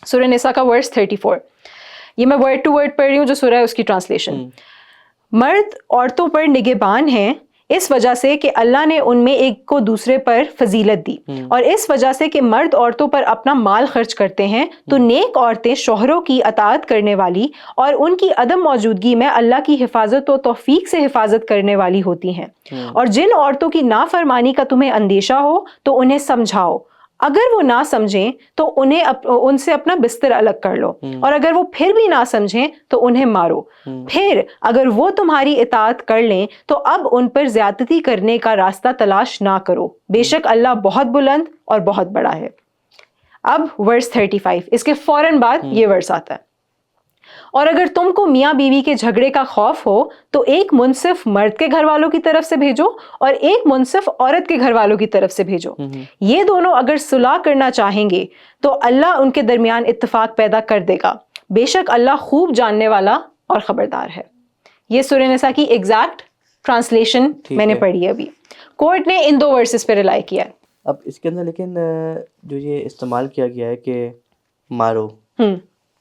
سورہ نساء کا ورس 34. یہ میں ورڈ ٹو ورڈ پڑھ رہی ہوں جو سورہ ہے اس کی ٹرانسلیشن. مرد عورتوں پر نگہبان ہیں اس وجہ سے کہ اللہ نے ان میں ایک کو دوسرے پر فضیلت دی، اور اس وجہ سے کہ مرد عورتوں پر اپنا مال خرچ کرتے ہیں تو نیک عورتیں شوہروں کی اطاعت کرنے والی اور ان کی عدم موجودگی میں اللہ کی حفاظت و توفیق سے حفاظت کرنے والی ہوتی ہیں. اور جن عورتوں کی نافرمانی کا تمہیں اندیشہ ہو تو انہیں سمجھاؤ، اگر وہ نہ سمجھیں تو ان سے اپنا بستر الگ کر لو، اور اگر وہ پھر بھی نہ سمجھیں تو انہیں مارو. پھر اگر وہ تمہاری اطاعت کر لیں تو اب ان پر زیادتی کرنے کا راستہ تلاش نہ کرو، بے شک اللہ بہت بلند اور بہت بڑا ہے. اب ورس 35، اس کے فوراً بعد یہ ورس آتا ہے. اور اگر تم کو میاں بیوی کے جھگڑے کا خوف ہو تو ایک منصف مرد کے گھر والوں کی طرف سے بھیجو اور ایک منصف عورت کے گھر والوں کی طرف سے بھیجو. یہ دونوں اگر صلح کرنا چاہیں گے تو اللہ ان کے درمیان اتفاق پیدا کر دے گا، بے شک اللہ خوب جاننے والا اور خبردار ہے. یہ سورہ نساء کی ایگزیکٹ ٹرانسلیشن میں نے پڑھی ہے. ابھی کورٹ نے ان 2 ورسز پہ ریلائی کیا ہے. اب اس کے اندر لیکن جو یہ استعمال کیا گیا ہے کہ مارو،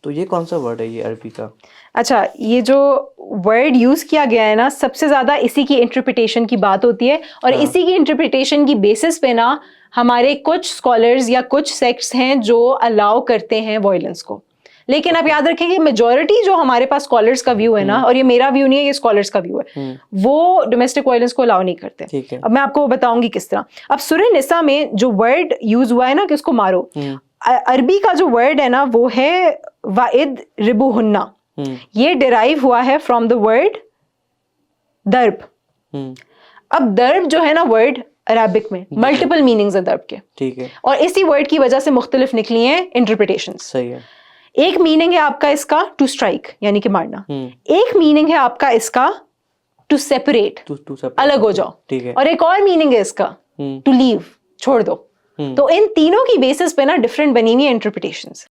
تو یہ کون سا ورڈ ہے یہ عربی کا؟ اچھا، یہ جو ورڈ یوز کیا گیا ہے نا، سب سے زیادہ اسی کی انٹرپریٹیشن کی بات ہوتی ہے، اور اسی کی انٹرپریٹیشن کی بیسس پہ نا ہمارے کچھ اسکالرز یا کچھ سیکٹس ہیں جو الاؤ کرتے ہیں وائلنس کو. لیکن آپ یاد رکھیں کہ میجورٹی جو ہمارے پاس اسکالرس کا ویو ہے نا، اور یہ میرا ویو نہیں ہے، یہ اسکالرس کا ویو ہے، وہ ڈومیسٹک وائلنس کو الاؤ نہیں کرتے. اب میں آپ کو بتاؤں گی کس طرح. اب سورہ نساء میں جو ورڈ یوز ہوا ہے نا کہ اس کو مارو، عربی کا جو ورڈ ہے نا وہ ہے وَإِدْ رِبُوهُنَّ. یہ ڈیرائیو ہوا ہے فرام دا ورڈ درب. اب درب جو ہے نا ورڈ عربک میں ملٹیپل میننگز ہیں درب کے، ٹھیک ہے، اور اسی ورڈ کی وجہ سے مختلف نکلی ہیں انٹرپریٹیشنز. صحیح ہے. ایک میننگ ہے آپ کا اس کا ٹو اسٹرائک یعنی کہ مارنا، ایک میننگ ہے آپ کا اس کا ٹو سیپریٹ، الگ ہو جاؤ، اور ایک اور میننگ ہے اس کا ٹو لیو، چھوڑ دو. تو ان تینوں کی بیسس پہ نا ڈفرینٹ بنی ہوئی انٹرپریٹیشنز.